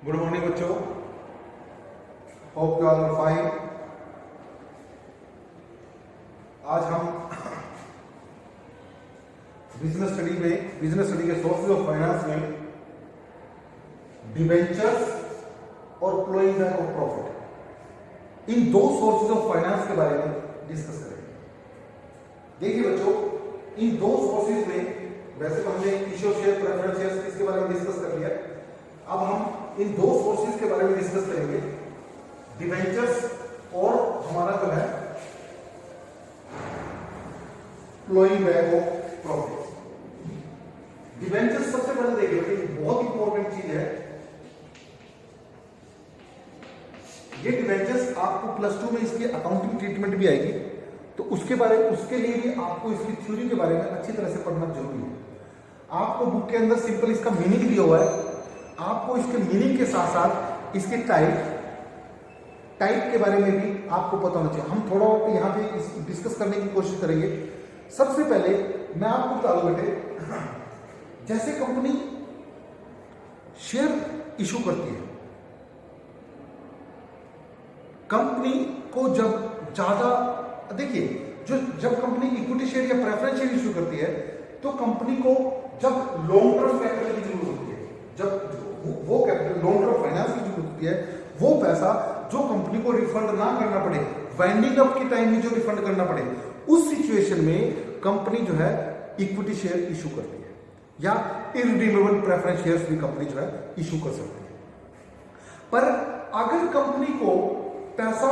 Good morning बच्चों, hope you all are fine. आज हम बिजनेस स्टडी के सोर्सेज ऑफ फाइनेंस में डिबेंचर्स और फ्लोइंग बैक ऑफ प्रॉफिट, इन दो सोर्सेज ऑफ फाइनेंस के बारे में डिस्कस करेंगे। देखिए बच्चों, इन दो सोर्सेज में वैसे तो हमने इश्यू शेयर, प्रेफरेंस शेयर इसके बारे में डिस्कस कर लिया। अब हम इन दो सोर्सेज के बारे में डिस्कस करेंगे, डिबेंचर्स और हमारा जो है flowing back of profit. Debentures सबसे पहले देखिए, बहुत इंपॉर्टेंट चीज है ये। डिबेंचर्स आपको प्लस 2 में इसकी अकाउंटिंग ट्रीटमेंट भी आएगी, तो उसके लिए भी आपको इसकी थ्योरी के बारे में अच्छी तरह से पढ़ना जरूरी है। आपको बुक के अंदर सिंपल इसका मीनिंग दिया हुआ है, आपको इसके मीनिंग के साथ साथ इसके टाइप के बारे में भी आपको पता होना चाहिए। हम थोड़ा यहाँ पे डिस्कस करने की कोशिश करेंगे। सबसे पहले मैं आपको बता दूं बेटे, जैसे कंपनी शेयर इशू करती है, कंपनी को जब ज्यादा देखिए, जब कंपनी इक्विटी शेयर या प्रेफरेंस शेयर इशू करती है, तो कंपनी को जब लॉन्ग टर्म कैपिटल की जरूरत होती है, जब वो कैपिटल लॉन्ग टर्म फाइनेंस की जरूरत होती है, वो पैसा जो कंपनी को रिफंड ना करना पड़े, वाइंडिंग अप के टाइम में जो रिफंड करना पड़े, उस सिचुएशन में कंपनी जो है इक्विटी शेयर इशू करती है, या इररिडीमेबल प्रेफरेंस शेयर्स भी कंपनी जो है इशू कर सकती है। पर अगर कंपनी को पैसा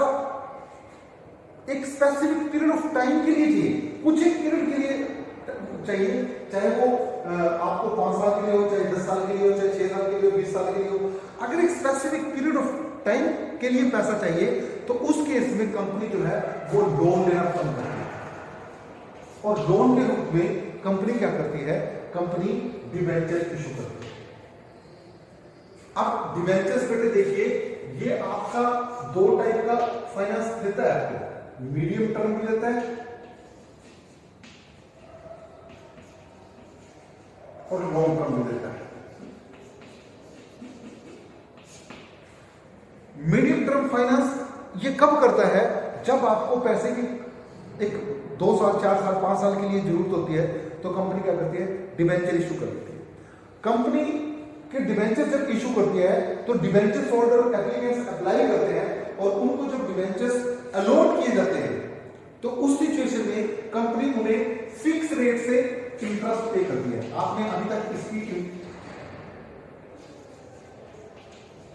एक स्पेसिफिक पीरियड ऑफ टाइम के लिए चाहिए, कुछ एक पीरियड के लिए चाहिए, चाहे वो आपको 5 साल के लिए हो, चाहे 10 साल के लिए हो, चाहे 6 साल के लिए हो, 20 साल के लिए हो, अगर एक स्पेसिफिक पीरियड ऑफ टाइम के लिए पैसा चाहिए, तो उस केस में कंपनी जो है वो लोन लेना पसंद करती है। और लोन के रूप में कंपनी क्या करती है, कंपनी डिबेंचर इशू करती है। अब डिबेंचर्स बेटे देखिए, ये आपका दो टाइप का फाइनेंस देता है आपको, मीडियम टर्म भी देता है और लॉन्ग टर्म भी देता है। मीडियम टर्म फाइनेंस ये कब करता है, जब आपको पैसे की एक 2 साल, 4 साल, 5 साल के लिए जरूरत होती है, तो कंपनी क्या करती है, डिबेंचर इशू कर देती है। कंपनी के डिबेंचर जब इशू करती है, तो डिबेंचर होल्डर एप्लीकेंट्स अप्लाई करते हैं, और उनको जब डिबेंचर्स अलॉट किए जाते हैं, तो उस सिचुएशन में कंपनी उन्हें फिक्स रेट से इंटरेस्ट पे करती है। आपने अभी तक इसकी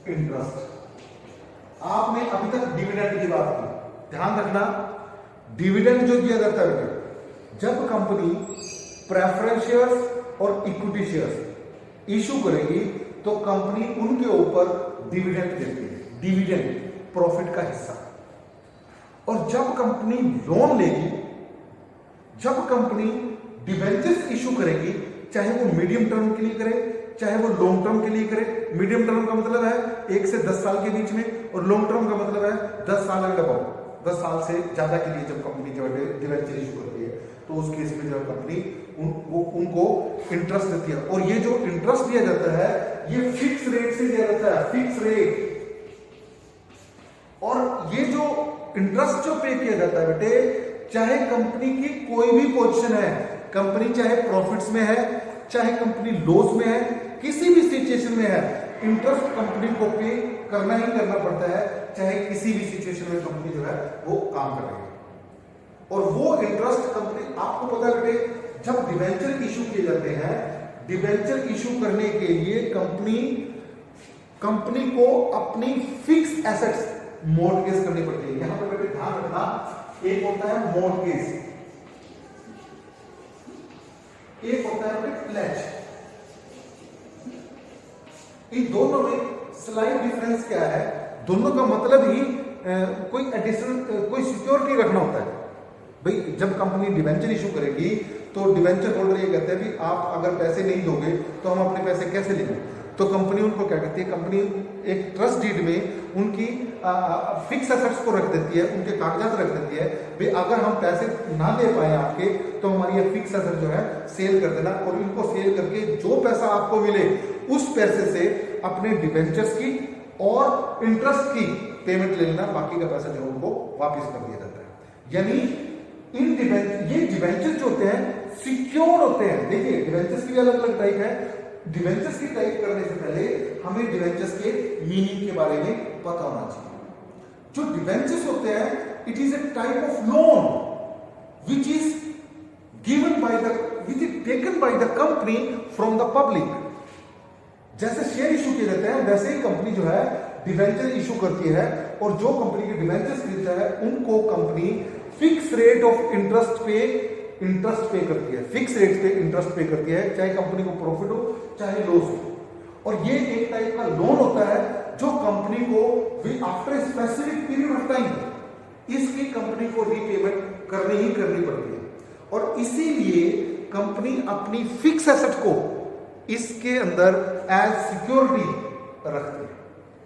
इंटरेस्ट, आपने अभी तक डिविडेंड की बात की, ध्यान रखना, डिविडेंड जो दिया जाता है, जब कंपनी प्रेफरेंस शेयर्स और इक्विटी शेयर्स इशू करेगी, तो कंपनी उनके ऊपर डिविडेंड देती है, डिविडेंड प्रॉफिट का हिस्सा। और जब कंपनी लोन लेगी, जब कंपनी डिबेंचर्स इशू करेगी, चाहे वो मीडियम टर्म के लिए करे, चाहे वो लॉन्ग टर्म के लिए करे। मीडियम टर्म का मतलब है 1 से 10 साल के बीच में, और लॉन्ग टर्म का मतलब है 10 साल एंड अबव, 10 साल से ज्यादा के लिए जब कंपनी जो है डिबेंचर इशू करती है, तो उस केस में जो है कंपनी उनको इंटरेस्ट देती है। और ये जो इंटरेस्ट दिया जाता है, ये फिक्स रेट से दिया जाता है, फिक्स रेट। और ये जो इंटरेस्ट जो पे किया जाता है बेटे, चाहे कंपनी की कोई भी पोजीशन है, कंपनी चाहे प्रॉफिट्स में है, चाहे कंपनी लॉस में है, किसी भी सिचुएशन में है, इंटरेस्ट कंपनी को पे करना ही करना पड़ता है, चाहे किसी भी सिचुएशन में कंपनी जो है वो काम कर रही है। और वो इंटरेस्ट कंपनी, आपको पता है बेटे, जब डिबेंचर इशू किए जाते हैं, डिबेंचर इशू करने के लिए कंपनी को अपनी फिक्स एसेट्स मॉर्गेज करनी पड़ती है। यहां पर बेटे ध्यान रखना, एक होता है मॉर्गेज, एक होता है प्लेज। इन दोनों में स्लाइड डिफरेंस क्या है, दोनों का मतलब ही कोई एडिशनल, कोई सिक्योरिटी रखना होता है। भाई जब कंपनी डिबेंचर इशू करेगी, तो डिबेंचर होल्डर ये कहते हैं भी आप अगर पैसे नहीं दोगे तो हम अपने पैसे कैसे लेंगे। तो कंपनी उनको क्या कहती है, कंपनी एक ट्रस्ट डीड में उनकी फिक्स एसेट्स को रख देती है, उनके कागजात रख देती है, भाई अगर हम पैसे ना दे पाए आपके, तो हमारी ये फिक्स एसेट जो है सेल कर देना, और इनको सेल करके जो पैसा आपको मिले, उस पैसे से अपने डिवेंचर्स की और इंटरेस्ट की पेमेंट ले लेना, बाकी का पैसा जो उनको वापस कर दिया जाता है। यानी ये डिवेंचर्स जो होते हैं सिक्योर होते हैं। देखिए डिवेंचर्स की भी अलग अलग टाइप है। डिवेंचर्स की टाइप करने से पहले हमें डिवेंचर्स के मीनिंग के बारे में पता होना चाहिए। जो डिवेंचर्स होते हैं it is a type of loan which is taken by the company from the public. जैसे शेयर इशू किए जाते हैं वैसे ही कंपनी जो है डिवेंचर इशू करती है, और जो कंपनी के डिवेंचर्स खरीदता है उनको company fix rate of interest पे करती है। फिक्स रेट पे इंटरेस्ट पे करती है, चाहे कंपनी को प्रॉफिट हो चाहे लॉस हो। और ये एक टाइप का लोन होता है जो कंपनी को after specific period of time इसकी कंपनी को रीपेमेंट करनी ही करनी पड़ती है। और इसीलिए कंपनी अपनी फिक्स एसेट को इसके अंदर एज सिक्योरिटी रखती है।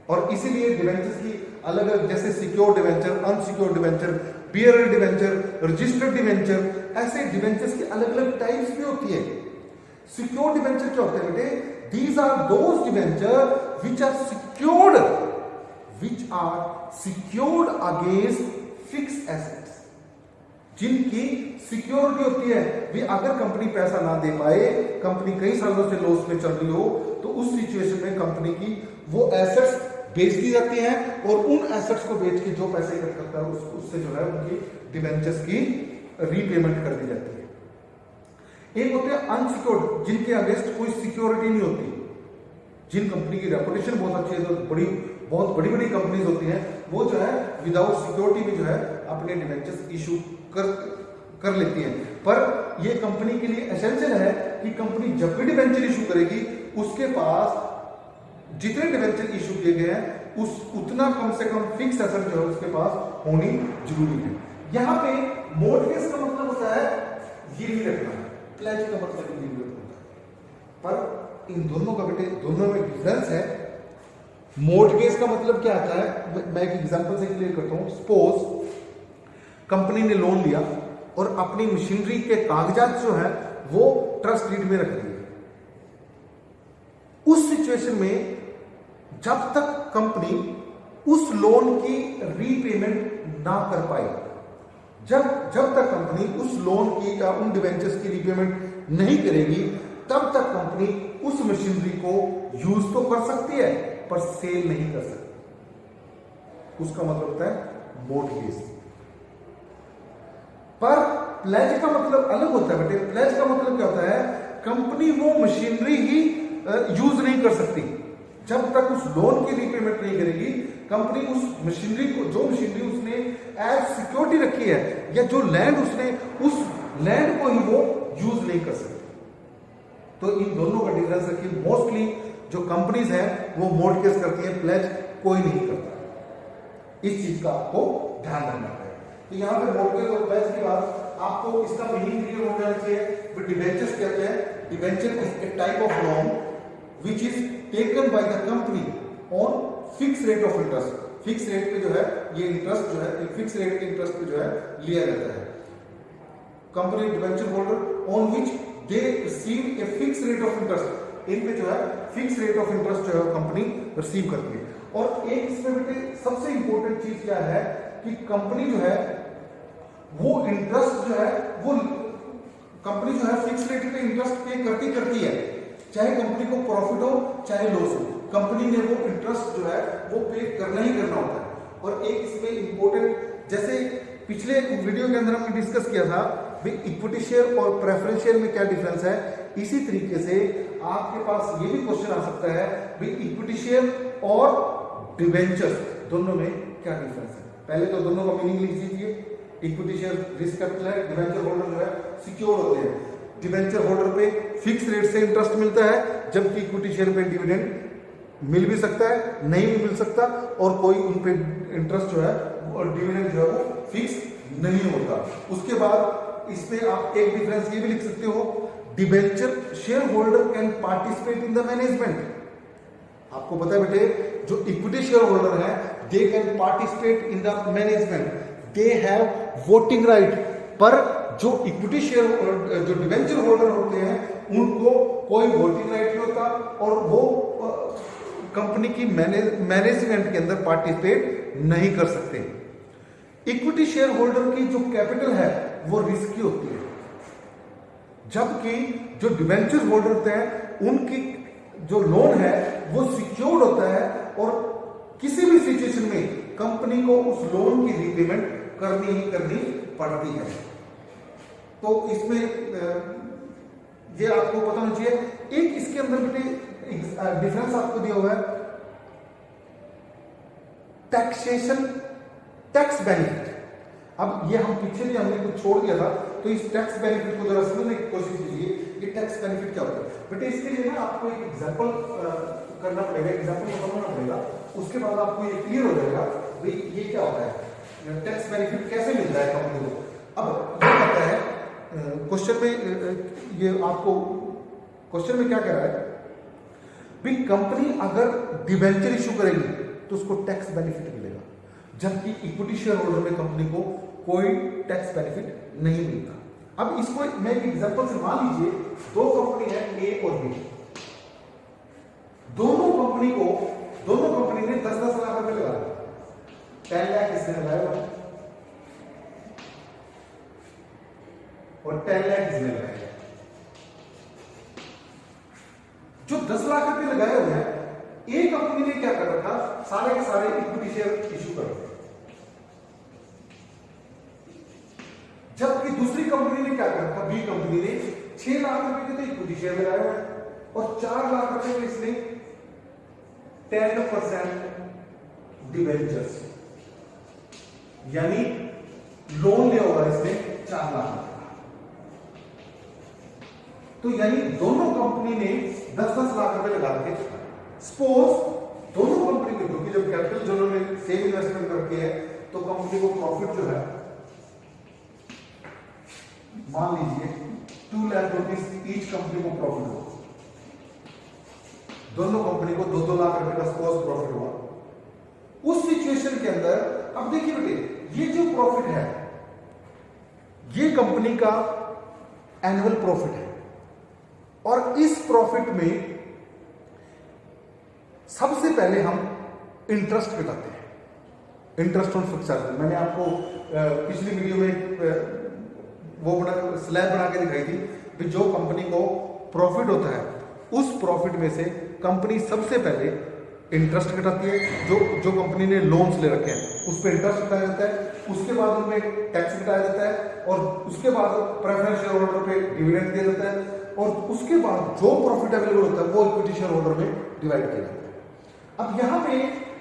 और इसीलिए डिवेंचर्स की अलग अलग, जैसे secure debenture, unsecure debenture, bearer debenture, registered debenture, ऐसे डिवेंचर्स की अलग अलग टाइप्स भी होती है। सिक्योर डिवेंचर क्या होते हैं बेटे? These are those debenture which are secured against fix assets, जिनकी सिक्योरिटी होती है भी अगर कंपनी पैसा ना दे पाए, कंपनी कई सालों से लॉस में चल रही हो, तो उस सिचुएशन में कंपनी की वो एसेट्स बेच दी जाती हैं, और उन एसेट्स को बेच के जो पैसे इकट्ठा करता है उससे जो है उनकी डिवेंचर्स की रीपेमेंट कर दी जाती है। एक होते हैं अनसिक्योर्ड, जिनके अगेंस्ट कोई सिक्योरिटी नहीं होती, जिन कंपनी की रेपुटेशन बहुत अच्छी है, तो बहुत बड़ी बड़ी कंपनीज होती हैं, वो जो है विदाउट सिक्योरिटी भी जो है अपने डिवेंचर्स इशू कर लेती हैं। पर ये कंपनी के लिए एसेंशियल है कि कंपनी जब भी डिवेंचर इशू करेगी उसके पास जितने डिवेंचर इशू किए गए हैं उतना कम से कम फिक्स एसेट जो है उसके पास होनी जरूरी है। यहां पे मॉर्गेज का मतलब होता है गिरवी रखना, प्लेज का मतलब गिरवी रखना होता है। पर इन दोनों का बेटे दोनों में डिफरेंस है। मॉर्गेज का मतलब क्या आता है, मैं एक एग्जांपल से क्लियर करता हूं। सपोज कंपनी ने लोन लिया और अपनी मशीनरी के कागजात जो है वो ट्रस्ट डीड में रख दिए। उस सिचुएशन में जब तक कंपनी उस लोन की रीपेमेंट ना कर पाई, जब तक कंपनी उस लोन की या उन डिवेंचर्स की रीपेमेंट नहीं करेगी, तब तक कंपनी उस मशीनरी को यूज तो कर सकती है पर सेल नहीं कर सकती। उसका मतलब होता है मॉर्गेज। पर प्लेज का मतलब अलग होता है बेटे। प्लेज का मतलब क्या होता है, कंपनी वो मशीनरी ही यूज नहीं कर सकती जब तक उस लोन की रीपेमेंट नहीं करेगी। कंपनी उस मशीनरी को, जो मशीनरी उसने एज सिक्योरिटी रखी है या जो लैंड उसने, उस लैंड को ही वो यूज नहीं कर सकती। तो इन दोनों का डिफरेंस है कि मोस्टली जो कंपनीज हैं वो मॉर्गेज करती है, प्लेज कोई नहीं करता। इस चीज का आपको ध्यान रखना है। तो यहाँ पे मॉर्गेज और प्लेज की बात आपको इसका मीनिंग क्लियर हो जाना चाहिए। डिवेंचर्स कहते हैं, debenture is a type of loan which is taken by the company on fix rate of interest. Fix rate पे जो है ये इंटरेस्ट जो है फिक्स रेट के इंटरेस्ट पे जो है लिया जाता है। Company debenture holder on which they receive a fix rate of interest, इन पे जो है फिक्स रेट ऑफ इंटरेस्ट जो है कंपनी रिसीव करती है। और एक इसमें बेटे सबसे इंपॉर्टेंट चीज क्या है कि कंपनी जो है वो इंटरेस्ट जो है वो कंपनी जो है फिक्स रेट पे इंटरेस्ट पे करती है, चाहे कंपनी को प्रॉफिट हो चाहे लॉस हो, कंपनी ने वो इंटरेस्ट जो है वो पे करना ही करना होता है। और एक इसमें इंपॉर्टेंट, जैसे पिछले वीडियो के अंदर हमने डिस्कस किया था इक्विटी शेयर और प्रेफरेंस शेयर में क्या डिफरेंस है, इसी तरीके से आपके पास ये भी क्वेश्चन आ सकता है भाई इक्विटी शेयर और डिवेंचर्स दोनों में क्या डिफरेंस है। पहले तो दोनों का मीनिंग लिख दीजिए। इक्विटी शेयर रिस्क कैपिटल है, डिवेंचर होल्डर जो है सिक्योर होते हैं। डिवेंचर होल्डर पे फिक्स रेट से इंटरेस्ट मिलता है, जबकि इक्विटी शेयर पे डिविडेंड मिल भी सकता है, नहीं भी मिल सकता, और कोई उन पे इंटरेस्ट जो है और डिविडेंड जो है वो फिक्स नहीं होता। उसके बाद इसमें आप एक डिफरेंस ये भी लिख सकते हो, debenture share holder can participate in the management. आपको पता है बेटे जो इक्विटी शेयर होल्डर है they can participate in the management, they have voting right. पर जो इक्विटी शेयर जो डिवेंचर होल्डर होते हैं उनको कोई वोटिंग राइट नहीं होता, और वो कंपनी की मैनेजमेंट के अंदर पार्टिसिपेट नहीं कर सकते। इक्विटी शेयर होल्डर की जो कैपिटल है वो रिस्की होती है, जबकि जो डिबेंचर होल्डर होते हैं उनकी जो लोन है वो सिक्योर्ड होता है और किसी भी सिचुएशन में कंपनी को उस लोन की रीपेमेंट करनी ही करनी पड़ती है। तो इसमें ये आपको पता होना चाहिए। एक इसके अंदर बेटे डिफरेंस आपको दिया हुआ है, टैक्सेशन, टैक्स बेनिफिट। अब ये हम पीछे भी हमने कुछ छोड़ दिया था, तो इस टैक्स बेनिफिट को जरा समझने की कोशिश कीजिए कि टैक्स बेनिफिट क्या होता है। बेटे इसके लिए ना आपको एक एग्जांपल करना पड़ेगा, एग्जांपल समझना पड़ेगा, उसके बाद आपको ये क्लियर हो जाएगा भाई ये क्या होता है, टैक्स बेनिफिट कैसे मिलता है कंपनी को। अब ये कहता है क्वेश्चन में, ये आपको क्वेश्चन में क्या कह रहा है भाई, कंपनी अगर डिबेंचर इशू करेगी तो उसको टैक्स बेनिफिट मिलेगा, जबकि इक्विटी शेयर होल्डर में कंपनी को कोई टैक्स बेनिफिट नहीं मिलता। अब इसको मैं एक एग्जांपल से, मान लीजिए दो कंपनी है ए और बी, दोनों कंपनी ने 10-10 लाख रुपए लगाया, 10 लाख इसने लगाया और 10 लाख इसने लगाया। जो 10 लाख रुपए लगाए हुए हैं, एक कंपनी ने क्या कर रखा, सारे के सारे इक्विटी शेयर इशू कर रखे, जबकि दूसरी कंपनी ने क्या कर रखा, बी कंपनी ने 6 लाख रुपए के तो इक्विटी शेयर लगाए हुए हैं और 4 लाख रुपए के इसने 10% डिबेंचर्स, यानी लोन लिया होगा इसने 4 लाख। तो यानी दोनों कंपनी ने 10-10 लाख रुपए लगा के, सपोज दोनों कंपनी को, क्योंकि जब कैपिटल जो उन्होंने सेम इन्वेस्टमेंट करके है तो कंपनी को प्रॉफिट जो है, मान लीजिए 2 लाख रुपीज ईच कंपनी को प्रॉफिट हो, दोनों कंपनी को 2-2 लाख रुपए का सपोज प्रॉफिट हुआ। उस सिचुएशन के अंदर अब देखिए बेटे, ये जो प्रॉफिट है ये कंपनी का एनुअल प्रॉफिट है और इस प्रॉफिट में सबसे पहले हम इंटरेस्ट घटाते हैं, इंटरेस्ट ऑन फिक्स्ड एसेट। मैंने आपको पिछली वीडियो में वो स्लैब बना के दिखाई थी कि जो कंपनी को प्रॉफिट होता है उस प्रॉफिट में से कंपनी सबसे पहले इंटरेस्ट घटाती है, जो कंपनी ने लोन्स ले रखे हैं उस पर इंटरेस्ट घटाया जाता है, उसके बाद उनमें टैक्स घटाया जाता है और उसके बाद प्रेफरेंस शेयर होल्डर पे डिविडेंड दिया जाता है और उसके बाद जो प्रॉफिट अवेलेबल होता है वो इक्विटी शेयर होल्डर में डिवाइड किया जाता है। अब यहां पे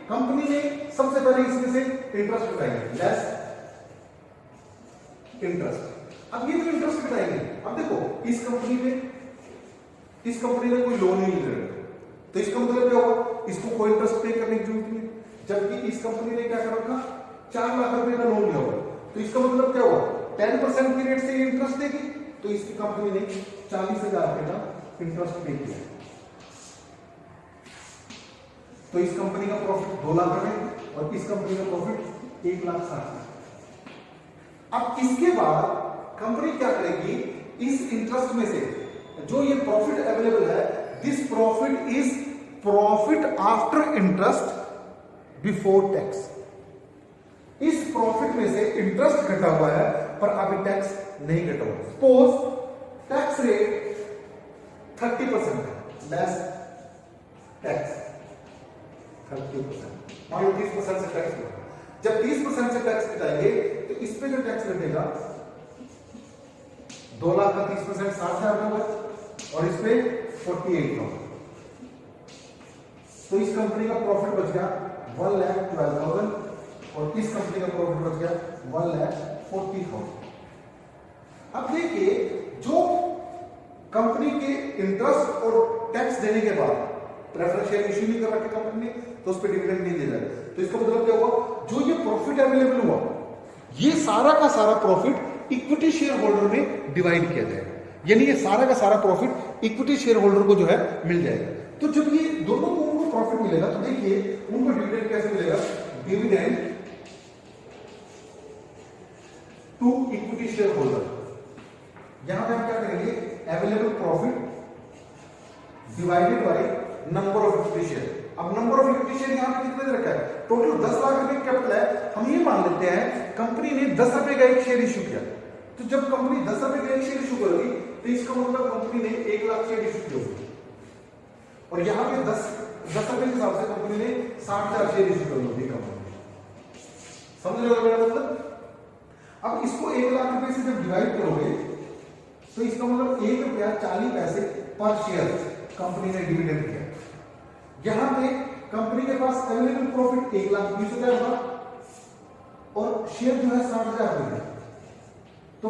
कंपनी ने सबसे पहले इसमें से इंटरेस्ट घटाएंगे, लेस इंटरेस्ट। अब ये जो इंटरेस्ट घटाएंगे, अब देखो इस कंपनी ने कोई लोन ही नहीं लिया, तो इसका मतलब क्या होगा, इसको कोई इंटरेस्ट पे करने की जरूरत नहीं। जबकि इस कंपनी ने क्या कर रखा, 4 लाख रुपए का लोन लिया होगा, तो इसका मतलब क्या होगा, 10% की रेट से ये इंटरेस्ट देगी, तो इसकी कंपनी ने 40,000 रुपए का इंटरेस्ट पे किया, तो इस कंपनी का प्रॉफिट 2 लाख रुपए और इस कंपनी का प्रॉफिट 1,60,000। अब इसके बाद कंपनी क्या करेगी, इस इंटरेस्ट में से जो ये प्रॉफिट अवेलेबल है, this profit is profit after interest before tax. इस प्रॉफिट में से इंटरेस्ट घटा हुआ है पर अभी टैक्स नहीं घटा हुआ। सपोज टैक्स रेट 30% है, लेस टैक्स 30%, मान लो 30% से टैक्स घटा। जब 30% से टैक्स घटाएंगे तो इस पे जो टैक्स घटेगा 2 लाख का 30% 60,000 होगा और इस पे 48,000, तो इस कंपनी का प्रॉफिट बच गया 1,12,000 और इस कंपनी का प्रॉफिट बच गया 1,40,000। अब देखिए, जो कंपनी के इंटरेस्ट और टैक्स देने के बाद प्रेफरेंस शेयर इश्यू नहीं कर रखे कंपनी ने, तो उस पर डिविडेंड नहीं दे जाएगा, तो इसका मतलब क्या हुआ, जो ये प्रॉफिट अवेलेबल हुआ ये सारा का सारा प्रॉफिट इक्विटी शेयर होल्डर में डिवाइड किया जाएगा, यानी ये सारा का सारा प्रॉफिट इक्विटी शेयर होल्डर को जो है मिल जाएगा। तो जब ये दोनों को उनको प्रॉफिट मिलेगा तो देखिए उनको डिविडेंड कैसे मिलेगा, dividend to equity share holder. यहां पे हम क्या करेंगे, available profit divided by number of equity share. अब नंबर ऑफ इक्विटी शेयर यहाँ पे कितने दे रखा है, टोटल 10 लाख रुपए कैपिटल है। हम ये मान लेते हैं कंपनी ने 10 रुपए का एक शेयर इशू किया, तो जब कंपनी 10 रुपए का एक शेयर इशू करेगी तो इसका मतलब कंपनी ने 1 लाख शेयर इशू किए होंगे, और यहाँ पे 10 रुपए के हिसाब से कंपनी ने 60,000 शेयर इशू कर होगी कंपनी। समझ रहे हो मेरा मतलब? अब इसको 1 लाख रुपए से जब डिवाइड करोगे तो इसका मतलब ₹1.40 पर शेयर कंपनी ने डिविडेंड किया। यहां पे कंपनी के पास अवेलेबल प्रॉफिट 1,20,000 होगा और शेयर जो है 60,000 होगा, तो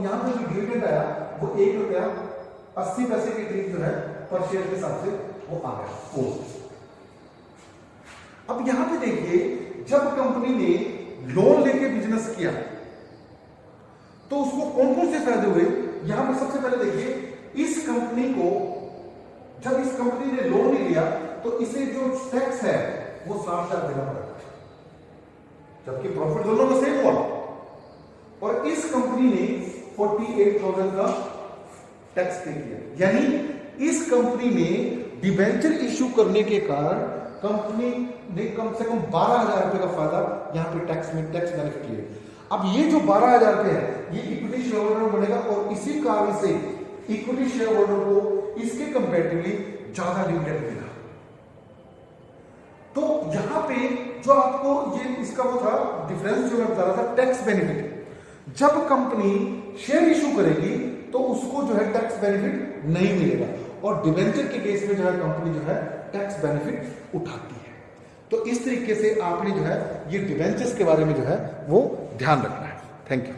यहां पे जो डिविडेंड आया वो ₹1.80 के करीब जो है पर शेयर के हिसाब से वो आ गया। अब यहां पे देखिए, जब कंपनी ने लोन लेके बिजनेस किया तो उसको कौन कौन से फायदे हुए। यहां पर सबसे पहले देखिए, इस कंपनी को जब इस कंपनी ने लोन नहीं लिया तो इसे जो टैक्स है वो 60,000 देना पड़ेगा, जबकि प्रॉफिट दोनों का सेम हुआ, और इस कंपनी ने 48,000 का टैक्स पे किया। यानी इस कंपनी ने डिबेंचर इश्यू करने के कारण कंपनी ने कम से कम 12,000 रुपए का फायदा यहां पे टैक्स बेनिफिट लिए। अब ये जो 12,000 रुपए है ये इक्विटी शेयर होल्डर में बनेगा, और इसी कारण से इक्विटी शेयर होल्डर को इसके कंपैरेटिवली ज्यादा डिविडेंड मिला। तो यहां पे जो आपको ये इसका वो था डिफरेंस जो मैं बता रहा था, टैक्स बेनिफिट। जब कंपनी शेयर इशू करेगी तो उसको जो है टैक्स बेनिफिट नहीं मिलेगा, और डिवेंचर के केस में जो है कंपनी जो है टैक्स बेनिफिट उठाती है। तो इस तरीके से आपने जो है ये डिवेंचर्स के बारे में जो है वो ध्यान रखना है। Thank you.